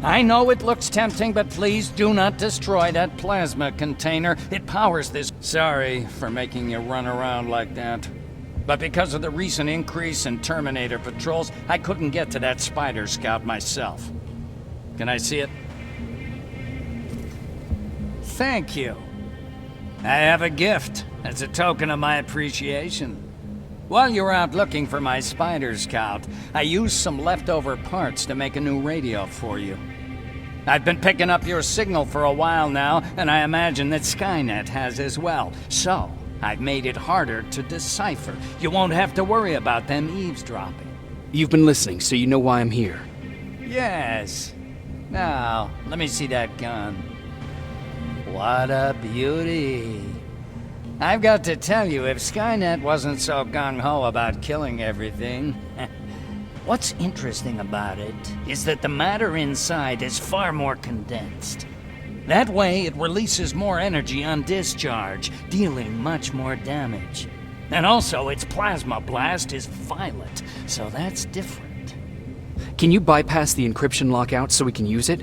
I know it looks tempting, but please do not destroy that plasma container. It powers this. Sorry for making you run around like that. But because of the recent increase in Terminator patrols, I couldn't get to that Spider Scout myself. Can I see it? Thank you. I have a gift as a token of my appreciation. While you were out looking for my Spider Scout, I used some leftover parts to make a new radio for you. I've been picking up your signal for a while now, and I imagine that Skynet has as well. So, I've made it harder to decipher. You won't have to worry about them eavesdropping. You've been listening, so you know why I'm here. Yes. Now, let me see that gun. What a beauty. I've got to tell you, if Skynet wasn't so gung-ho about killing everything... What's interesting about it is that the matter inside is far more condensed. That way, it releases more energy on discharge, dealing much more damage. And also, its plasma blast is violet, so that's different. Can you bypass the encryption lockout so we can use it?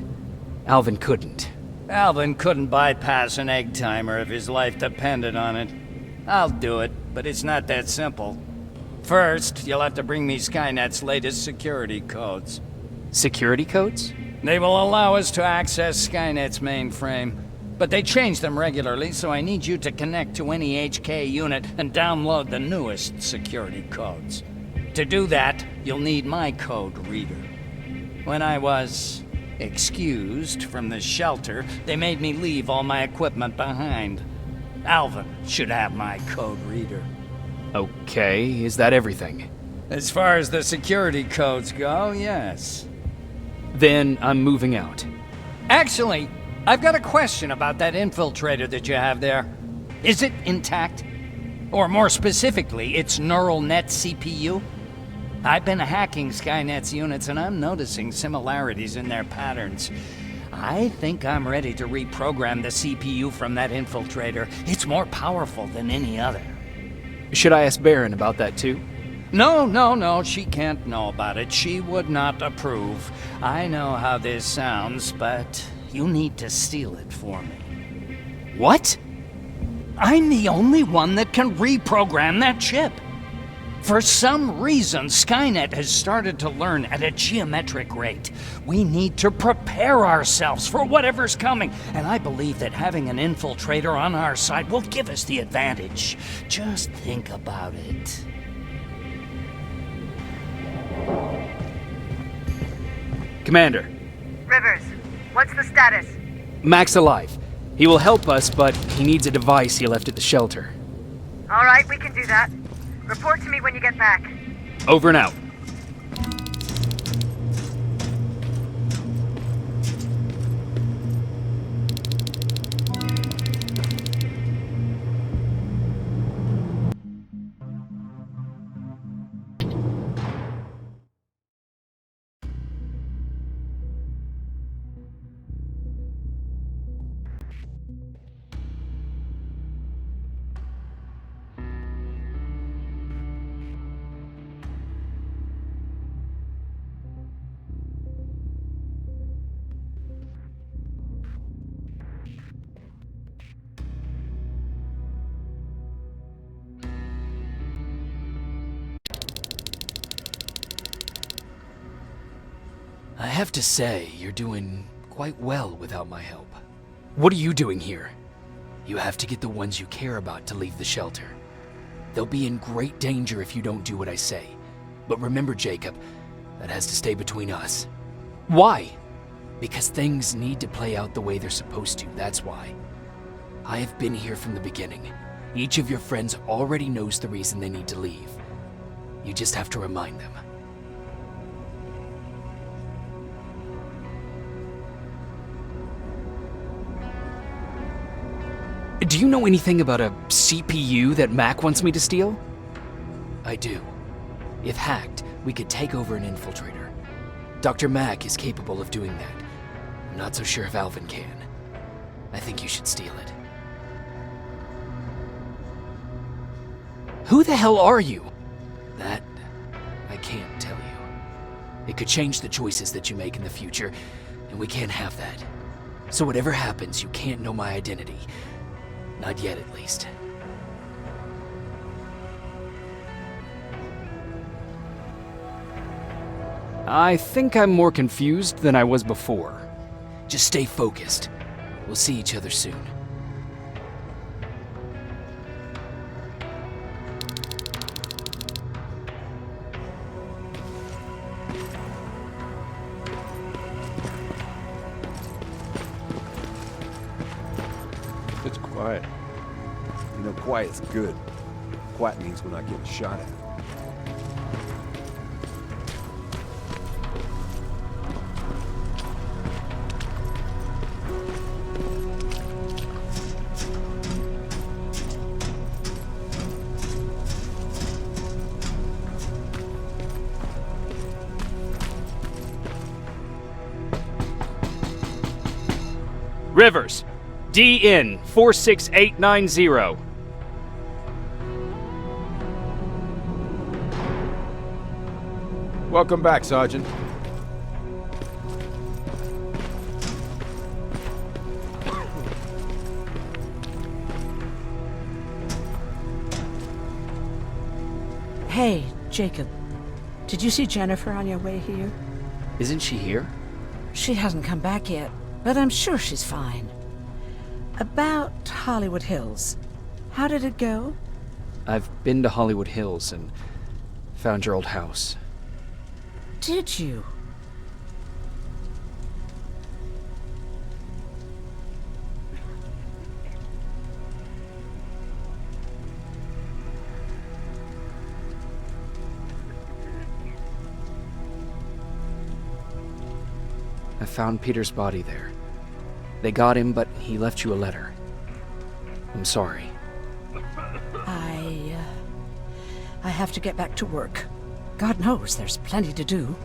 Alvin couldn't. Alvin couldn't bypass an egg timer if his life depended on it. I'll do it, but it's not that simple. First, you'll have to bring me Skynet's latest security codes. Security codes? They will allow us to access Skynet's mainframe, but they change them regularly, so I need you to connect to any HK unit and download the newest security codes. To do that, you'll need my code reader. When I was excused from the shelter, they made me leave all my equipment behind. Alvin should have my code reader. Okay, is that everything? As far as the security codes go, yes. Then I'm moving out. Actually, I've got a question about that infiltrator that you have there. Is it intact? Or more specifically, its neural net CPU? I've been hacking Skynet's units and I'm noticing similarities in their patterns. I think I'm ready to reprogram the CPU from that infiltrator. It's more powerful than any other. Should I ask Baron about that too? No, she can't know about it. She would not approve. I know how this sounds, but you need to steal it for me. What? I'm the only one that can reprogram that chip. For some reason, Skynet has started to learn at a geometric rate. We need to prepare ourselves for whatever's coming, and I believe that having an infiltrator on our side will give us the advantage. Just think about it. Commander. Rivers, what's the status? Mac's alive. He will help us, but he needs a device he left at the shelter. All right, we can do that. Report to me when you get back. Over and out. I have to say, you're doing quite well without my help. What are you doing here? You have to get the ones you care about to leave the shelter. They'll be in great danger if you don't do what I say. But remember, Jacob, that has to stay between us. Why? Because things need to play out the way they're supposed to, that's why. I have been here from the beginning. Each of your friends already knows the reason they need to leave. You just have to remind them. Do you know anything about a CPU that Mac wants me to steal? I do. If hacked, we could take over an infiltrator. Dr. Mac is capable of doing that. I'm not so sure if Alvin can. I think you should steal it. Who the hell are you? That, I can't tell you. It could change the choices that you make in the future, and we can't have that. So whatever happens, you can't know my identity. Not yet, at least. I think I'm more confused than I was before. Just stay focused. We'll see each other soon. It's quiet. You know, quiet's good. Quiet means we're not getting shot at. Rivers, DN 46890. Welcome back, Sergeant. Hey, Jacob. Did you see Jennifer on your way here? Isn't she here? She hasn't come back yet, but I'm sure she's fine. About Hollywood Hills. How did it go? I've been to Hollywood Hills and found your old house. Did you? I found Peter's body there. They got him, but he left you a letter. I'm sorry. I have to get back to work. God knows there's plenty to do.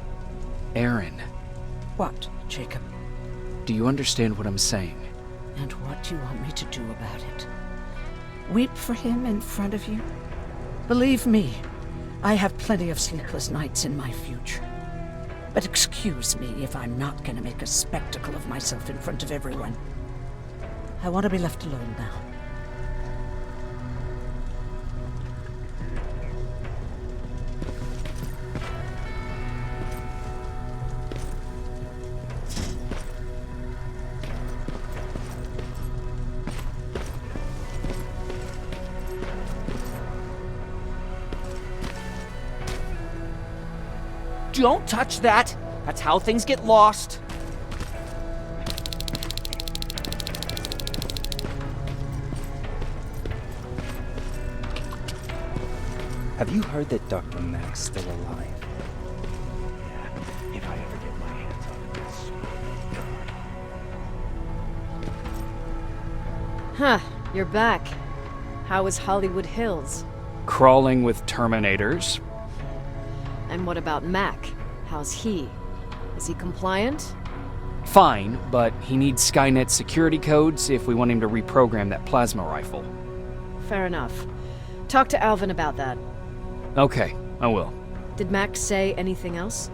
Aaron, What, Jacob? do you understand what I'm saying? And what do you want me to do about it? Weep for him in front of you? Believe me, I have plenty of sleepless nights in my future. But excuse me if I'm not going to make a spectacle of myself in front of everyone. I want to be left alone now. Don't touch that! That's how things get lost. Have you heard that Dr. Mack's still alive? Yeah, if I ever get my hands on this. Huh, you're back. How was Hollywood Hills? Crawling with Terminators. And what about Mac? How's he? Is he compliant? Fine, but he needs Skynet security codes if we want him to reprogram that plasma rifle. Fair enough. Talk to Alvin about that. Okay, I will. Did Mac say anything else?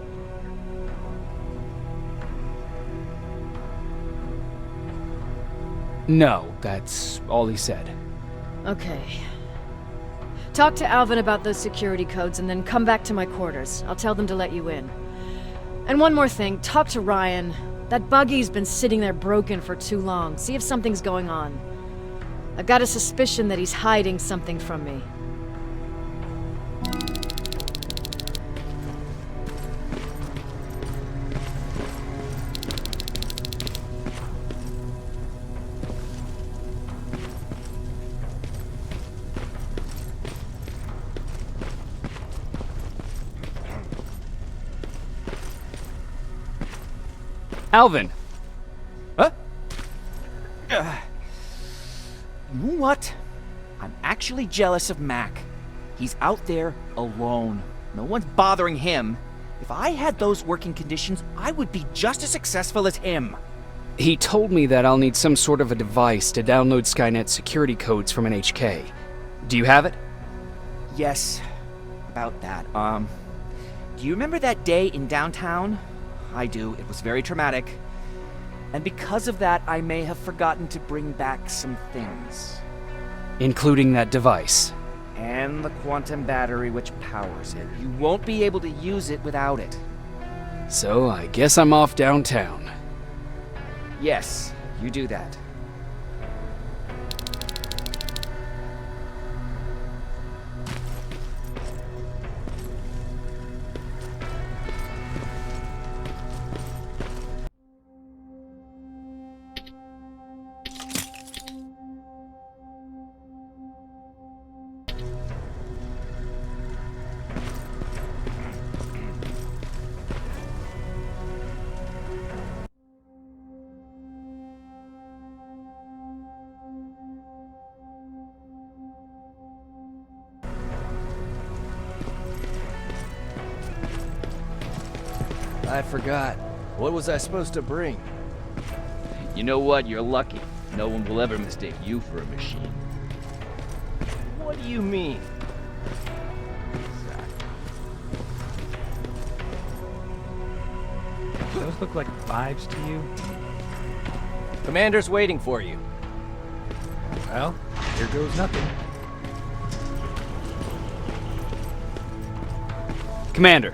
No, that's all he said. Okay. Talk to Alvin about those security codes and then come back to my quarters. I'll tell them to let you in. And one more thing, talk to Ryan. That buggy's been sitting there broken for too long. See if something's going on. I've got a suspicion that he's hiding something from me. Alvin, Huh? You know what? I'm actually jealous of Mac. He's out there alone. No one's bothering him. If I had those working conditions, I would be just as successful as him. He told me that I'll need some sort of a device to download Skynet security codes from an HK. Do you have it? Yes, about that. Do you remember that day in downtown? I do. It was very traumatic. And because of that, I may have forgotten to bring back some things. Including that device. And the quantum battery which powers it. You won't be able to use it without it. So I guess I'm off downtown. Yes, you do that. I forgot. What was I supposed to bring? You know what? You're lucky. No one will ever mistake you for a machine. What do you mean? Those look like vibes to you? Commander's waiting for you. Well, here goes nothing. Commander,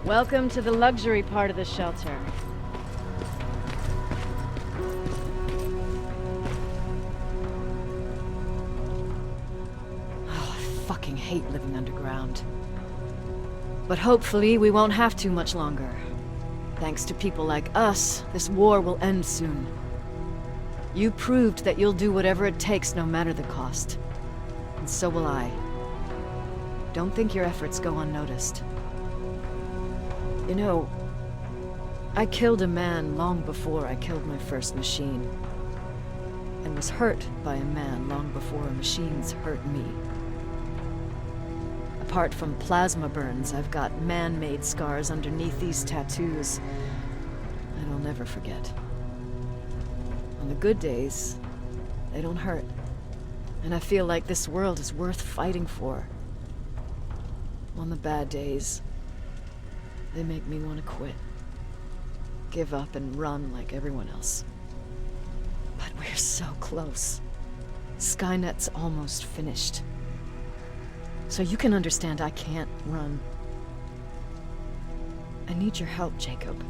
Welcome to the luxury part of the shelter. Oh, I fucking hate living underground. But hopefully we won't have to much longer. Thanks to people like us, this war will end soon. You proved that you'll do whatever it takes no matter the cost. And so will I. Don't think your efforts go unnoticed. You know, I killed a man long before I killed my first machine. And was hurt by a man long before machines hurt me. Apart from plasma burns, I've got man-made scars underneath these tattoos that I'll never forget. On the good days, they don't hurt. And I feel like this world is worth fighting for. On the bad days, they make me want to quit. Give up and run like everyone else. But we're so close. Skynet's almost finished. So you can understand I can't run. I need your help, Jacob.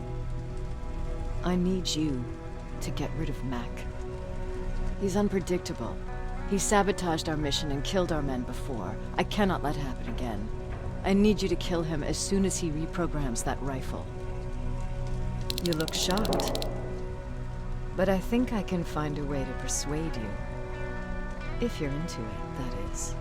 I need you to get rid of Mac. He's unpredictable. He sabotaged our mission and killed our men before. I cannot let it happen again. I need you to kill him as soon as he reprograms that rifle. You look shocked. But I think I can find a way to persuade you. If you're into it, that is.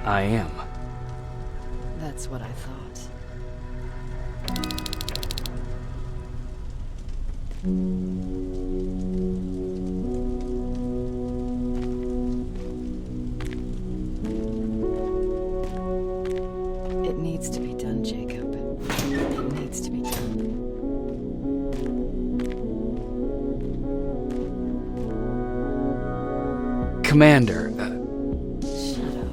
I am. That's what I thought. It needs to be done, Jacob. It needs to be done. Commander, Shut up.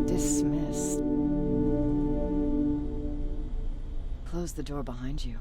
Dismissed. Close the door behind you.